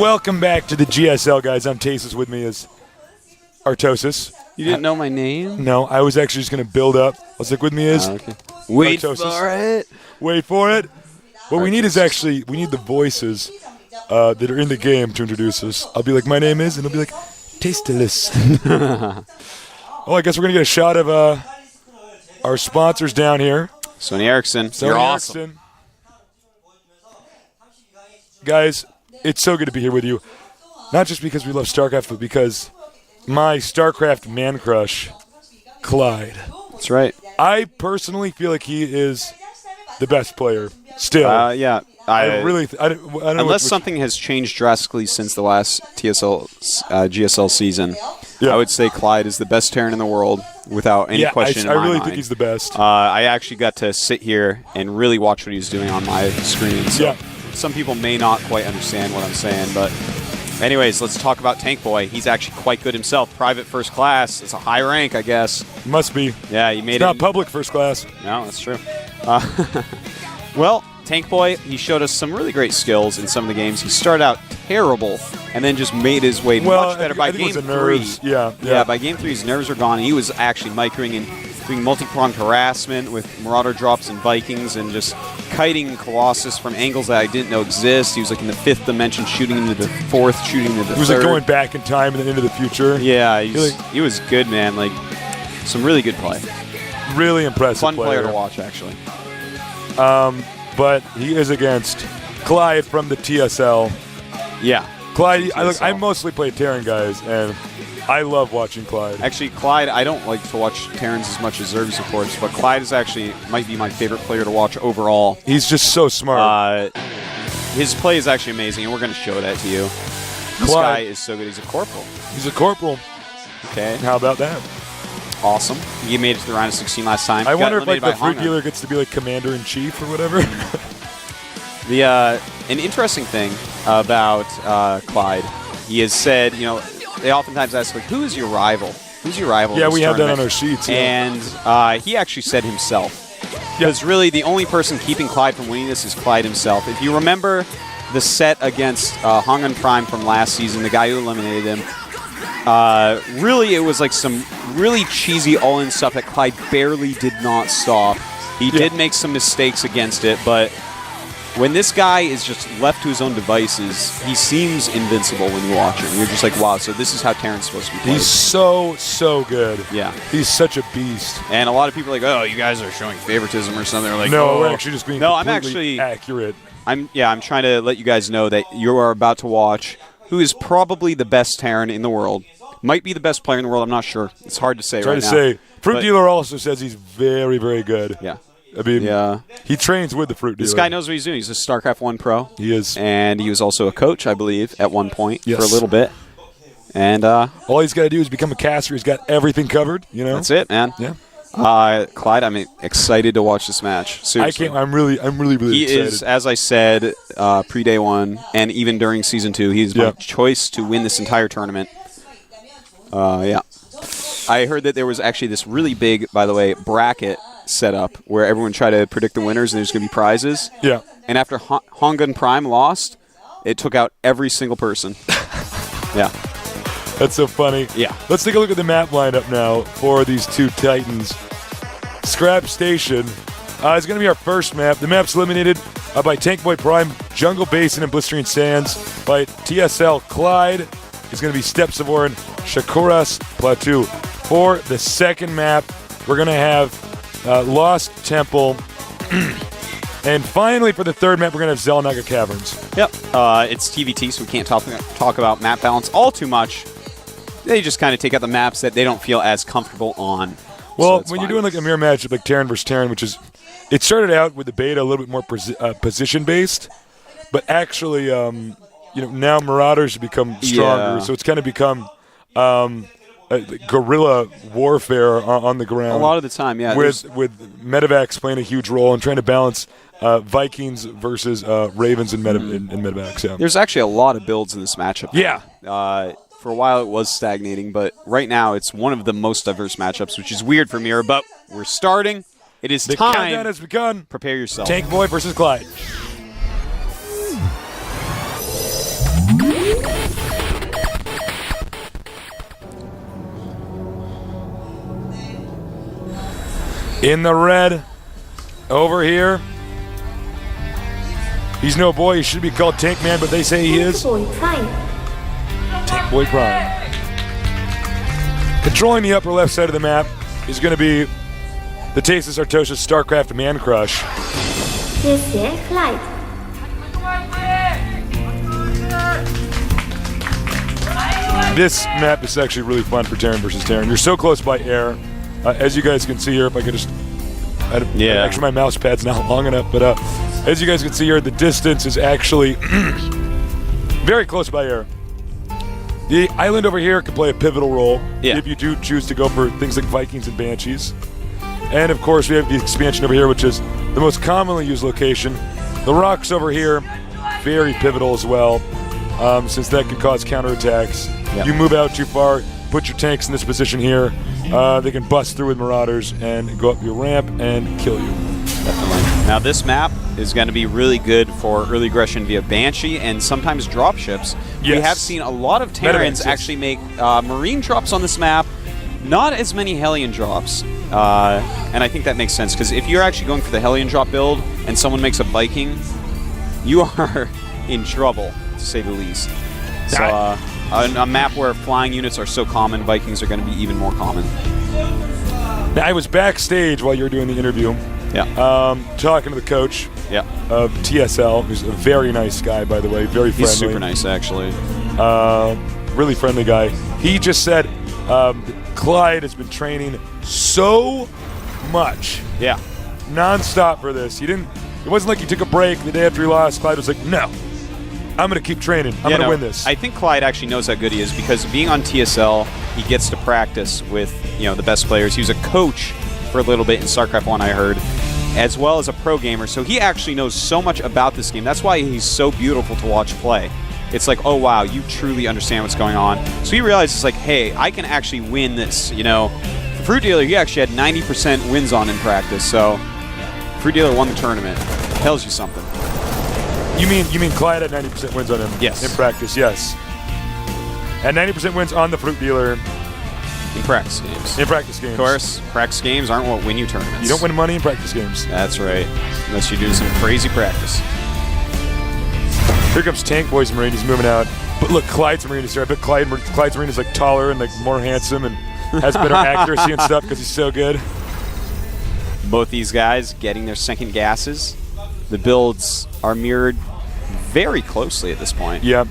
Welcome back to the GSL, guys. I'm Tasis. With me is Artosis. You didn't know my name? No, I was actually just going to build up. I was like, with me is Wait Artosis. for it. Wait for it. What we need is actually, we need the voices that are in the game to introduce us. I'll be like, my name is, and they'll be like, Tasteless. Oh, I guess we're going to get a shot of our sponsors down here. Sony Ericsson. Sony You're Ericsson. awesome. Guys, it's so good to be here with you. Not just because we love StarCraft, but because my StarCraft man crush, Clide. That's right. I personally feel like he is the best player still. Yeah. I don't know Unless something has changed drastically since the last GSL season, yeah. I would say Clide is the best Terran in the world without any question in my I really mind. think he's the best. I actually got to sit here and really watch what he was doing on my screen. So Yeah. some people may not quite understand what I'm saying, but anyways, let's talk about Tankboy. He's actually quite good himself. Private first class. It's a high rank, I guess. Must be. Yeah, he made It's not public first class. No, that's true. Well, Tankboy, he showed us some really great skills in some of the games. He started out terrible and then just made his way much better by game 3. Yeah. By game 3, his nerves were gone. He was actually microing and doing multi-pronged harassment with Marauder drops and Vikings and just kiting Colossus from angles that I didn't know exist. He was like in the 5th dimension, shooting into the 4th, shooting into the 3rd. He was like going back in time and then into the future. Yeah, he was good, man. Like some really good play. Really impressive Fun player to watch, actually. But he is against Clide from the TSL. Yeah. Clide, I mostly play Terran guys, and I love watching Clide. Actually, Clide, I don't like to watch Terrans as much as Zerg supports, but Clide is actually might be my favorite player to watch overall. He's just so smart. His play is actually amazing, and we're going to show that to you. This guy is so good. He's a corporal. He's a corporal. Okay. How about that? Awesome. He made it to the round of 16 last time. I wonder if like the fruit dealer gets to be like commander-in-chief or whatever. An interesting thing about Clide, he has said, they oftentimes ask, like, who is your rival? Who's your rival? Yeah, we have that on our sheets. Yeah. And he actually said himself. Because really, the only person keeping Clide from winning this is Clide himself. If you remember the set against Hongun Prime from last season, the guy who eliminated him, really, it was like some really cheesy all-in stuff that Clide barely did not stop. He did make some mistakes against it, but when this guy is just left to his own devices, he seems invincible when you watch him. You're just like, wow, so this is how Terran's supposed to be played. He's so good. Yeah. He's such a beast. And a lot of people are like, oh, you guys are showing favoritism or something. They're like, no, we're actually just being I'm actually accurate. I'm trying to let you guys know that you are about to watch who is probably the best Terran in the world. Might be the best player in the world. I'm not sure. It's hard to say right now. Fruit dealer also says he's very, very good. Yeah. I mean, he trains with the fruit dealer. This guy knows what he's doing. He's a StarCraft I pro. He is. And he was also a coach, I believe, at one point for a little bit. And all he's got to do is become a caster. He's got everything covered, That's it, man. Yeah. Clyde, I'm excited to watch this match. Seriously. I'm really excited. He is, as I said, pre-day 1 and even during Season 2, he's my choice to win this entire tournament. I heard that there was actually this really big, by the way, bracket set up where everyone tried to predict the winners and there's going to be prizes. Yeah. And after Hongun Prime lost, it took out every single person. Yeah. That's so funny. Yeah. Let's take a look at the map lineup now for these two titans. Scrap Station is going to be our first map. The map's eliminated by Tankboy Prime, Jungle Basin, and Blistering Sands. By TSL, Clide is going to be Steppes of Orin, Shakuras Plateau. For the second map, we're going to have Lost Temple. And finally, for the third map, we're going to have Zelnaga Caverns. Yep. It's TVT, so we can't talk about map balance all too much. They just kind of take out the maps that they don't feel as comfortable on. Well, when you're doing like a mirror matchup like Terran versus Terran, which is, it started out with the beta a little bit more position-based, but actually, now Marauders have become stronger, so it's kind of become guerrilla warfare on the ground. A lot of the time, yeah. With medevacs playing a huge role and trying to balance Vikings versus Ravens and medevacs. Yeah. There's actually a lot of builds in this matchup. Yeah. For a while it was stagnating, but right now it's one of the most diverse matchups, which is weird for Mirror, but we're starting. It is time. The countdown has begun. Prepare yourself. Tankboy versus Clide. In the red, over here. He's no boy. He should be called Tank Man, but they say he is. Tankboy Prime. Controlling the upper left side of the map is going to be the Tasteless Artosia's StarCraft Man Crush. GSL Clide. This map is actually really fun for Terran versus Terran. You're so close by air. As you guys can see here, if I could just... Actually, my mouse pad's not long enough, but as you guys can see here, the distance is actually very close by air. The island over here can play a pivotal role if you do choose to go for things like Vikings and Banshees. And of course, we have the expansion over here, which is the most commonly used location. The rocks over here, very pivotal as well, since that can cause counterattacks. You move out too far, put your tanks in this position here, they can bust through with Marauders and go up your ramp and kill you. Definitely. Now this map is going to be really good for early aggression via Banshee and sometimes dropships. We have seen a lot of Terrans actually make Marine drops on this map, not as many Hellion drops. And I think that makes sense, because if you're actually going for the Hellion drop build and someone makes a Viking, you are in trouble, to say the least. So a map where flying units are so common, Vikings are going to be even more common. Now, I was backstage while you were doing the interview. Talking to the coach of TSL, who's a very nice guy, by the way, very friendly. He's super nice, actually. Really friendly guy. He just said Clide has been training so much. Non-stop for this. It wasn't like he took a break the day after he lost. Clide was like, no, I'm going to keep training. I'm going to win this. I think Clide actually knows how good he is, because being on TSL, he gets to practice with the best players. He was a coach for a little bit in StarCraft I, I heard, as well as a pro gamer. So he actually knows so much about this game. That's why he's so beautiful to watch play. It's like, oh wow, you truly understand what's going on. So he realizes, like, hey, I can actually win this. Fruit Dealer, he actually had 90% wins on in practice. So Fruit Dealer won the tournament. Tells you something. You mean Clide had 90% wins on him? Yes. In practice, yes. And 90% wins on the Fruit Dealer. In practice games. In practice games. Of course, practice games aren't what win you tournaments. You don't win money in practice games. That's right. Unless you do some crazy practice. Here comes Tankboy's Marine. He's moving out. But look, Clyde's Marine is here. I bet Clyde's Marine is like taller and like more handsome and has better accuracy and stuff because he's so good. Both these guys getting their second gases. The builds are mirrored very closely at this point. Yeah.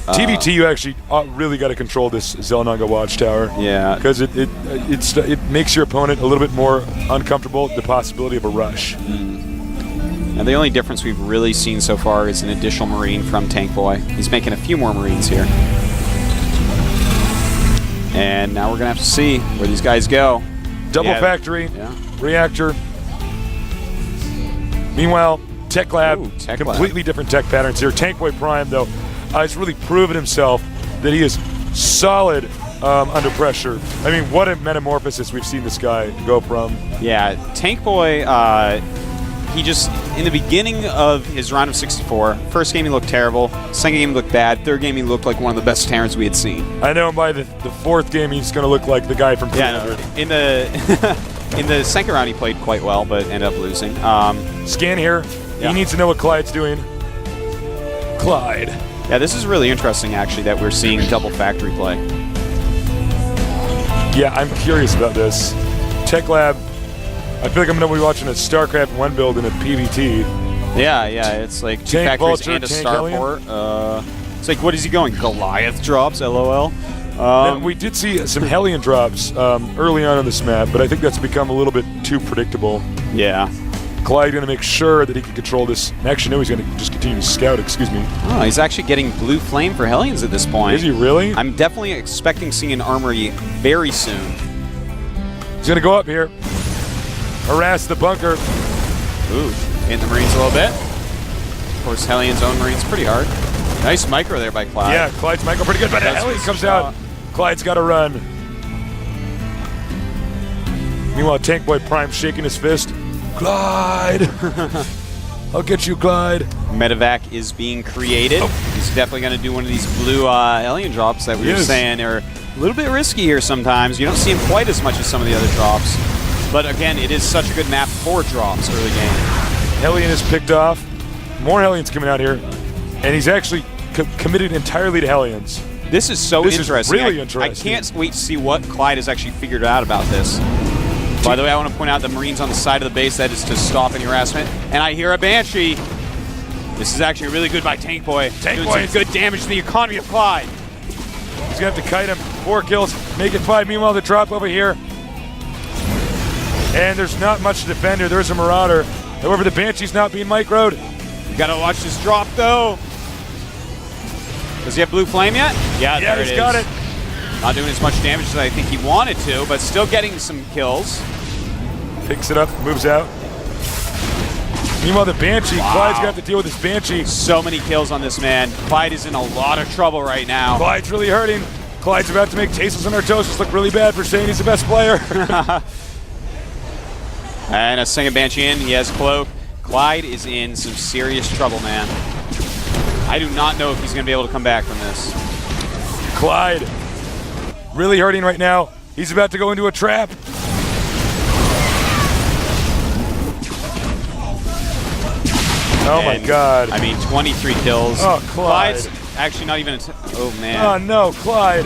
TBT, you actually really got to control this Xel'Naga Watchtower. Yeah. Because it makes your opponent a little bit more uncomfortable, the possibility of a rush. And the only difference we've really seen so far is an additional Marine from Tankboy. He's making a few more Marines here. And now we're going to have to see where these guys go. Double factory, reactor. Meanwhile, Tech Lab, completely different tech patterns here. Tankboy Prime, though, has really proven himself that he is solid under pressure. I mean, what a metamorphosis we've seen this guy go from. Yeah, Tankboy, he just, in the beginning of his round of 64, first game he looked terrible, second game he looked bad, third game he looked like one of the best Terrans we had seen. I know, and by the fourth game he's going to look like the guy from 300. In the second round he played quite well, but ended up losing. Scan here. He needs to know what Clyde's doing. Clide. Yeah, this is really interesting, actually, that we're seeing double factory play. Yeah, I'm curious about this. Tech Lab, I feel like I'm going to be watching a StarCraft I build in a PvT. Yeah, it's like two Tank factories Vulture, and a Tank starport. It's like, what is he going? Goliath drops, LOL. We did see some Hellion drops early on this map, but I think that's become a little bit too predictable. Yeah. Clyde going to make sure that he can control this. Actually, no, he's going to just continue to scout, excuse me. Oh, he's actually getting blue flame for Hellions at this point. Is he really? I'm definitely expecting seeing an armory very soon. He's going to go up here. Harass the bunker. Ooh, hitting the Marines a little bit. Of course, Hellions own Marines pretty hard. Nice micro there by Clyde. Yeah, Clyde's micro pretty good, but Hellion comes out. Clyde's got to run. Meanwhile, Tankboy Prime shaking his fist. Clyde! I'll get you, Clyde. Medevac is being created. He's definitely going to do one of these blue alien drops that we were saying are a little bit risky here sometimes. You don't see him quite as much as some of the other drops. But again, it is such a good map for drops early game. Hellion is picked off. More Hellions coming out here. And he's actually committed entirely to Hellions. This is so interesting. This is really interesting. I can't wait to see what Clide has actually figured out about this. By the way, I want to point out the Marines on the side of the base. That is to stop any harassment. And I hear a Banshee. This is actually really good by Tankboy. Doing some good damage to the economy of Clide. He's going to have to kite him. 4 kills, make it 5. Meanwhile, the drop over here. And there's not much to defend here. There's a Marauder. However, the Banshee's not being microed. You got to watch this drop, though. Does he have blue flame yet? Yeah, there it is. He's got it. Not doing as much damage as I think he wanted to, but still getting some kills. Picks it up, moves out. Meanwhile, the Banshee, wow. Clyde's got to deal with this Banshee. So many kills on this man. Clyde is in a lot of trouble right now. Clyde's really hurting. Clyde's about to make Tasteless and Artosis look really bad for saying he's the best player. And a second Banshee in, he has Cloak. Clyde is in some serious trouble, man. I do not know if he's going to be able to come back from this. Clyde, really hurting right now. He's about to go into a trap. Oh my God. I mean, 23 kills. Oh, Clyde. Clyde's actually not even oh man. Oh no, Clyde.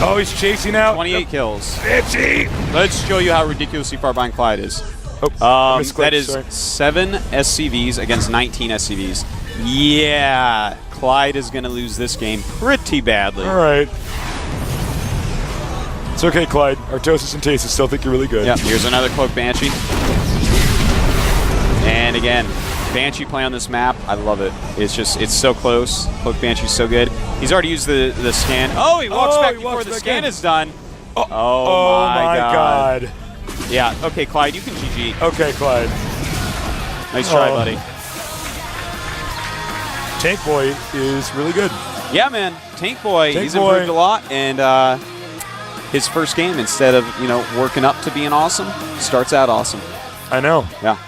Oh, he's chasing out. 28 kills. Itchy. Let's show you how ridiculously far behind Clyde is. Oh, that is 7 SCVs against 19 SCVs. Yeah, Clyde is going to lose this game pretty badly. All right. It's okay, Clyde. Artosis and Tasteless still think you're really good. Yep, here's another Cloak Banshee. And again, Banshee play on this map, I love it. It's just, it's so close. Cloak Banshee's so good. He's already used the scan. Oh, he walks back before the scan is done. Oh my God. Yeah, okay, Clyde, you can GG. Okay, Clyde. Nice try, buddy. Tankboy is really good. Yeah, man. Tankboy, he's improved a lot. And his first game, instead of, working up to being awesome, starts out awesome. I know. Yeah.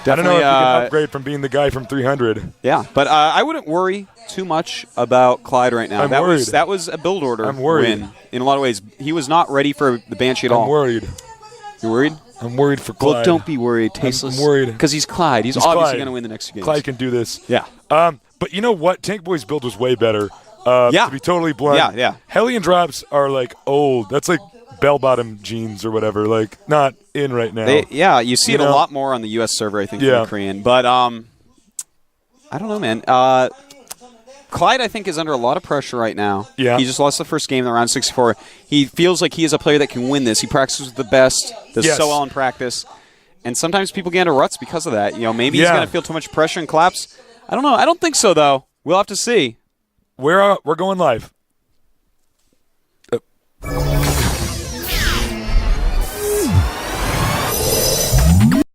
I don't know if he can upgrade from being the guy from 300. Yeah, but I wouldn't worry too much about Clyde right now. That was a build order win in a lot of ways. He was not ready for the Banshee at all. I'm worried. You're worried? I'm worried for Clyde. Well, don't be worried, Tasteless. I'm worried. Because he's Clyde. He's obviously going to win the next 2 games. Clyde can do this. Yeah. But you know what? Tankboy's build was way better. To be totally blunt. Yeah. Hellion drops are like old. That's like bell-bottom jeans or whatever. Like not in right now. You see it a lot more on the U.S. server, I think, from Korean. But I don't know, man. Clyde, I think, is under a lot of pressure right now. Yeah. He just lost the first game in the round 64. He feels like he is a player that can win this. He practices with the best, does so well in practice. And sometimes people get into ruts because of that. Maybe he's going to feel too much pressure and collapse. I don't know. I don't think so, though. We'll have to see. We're going live.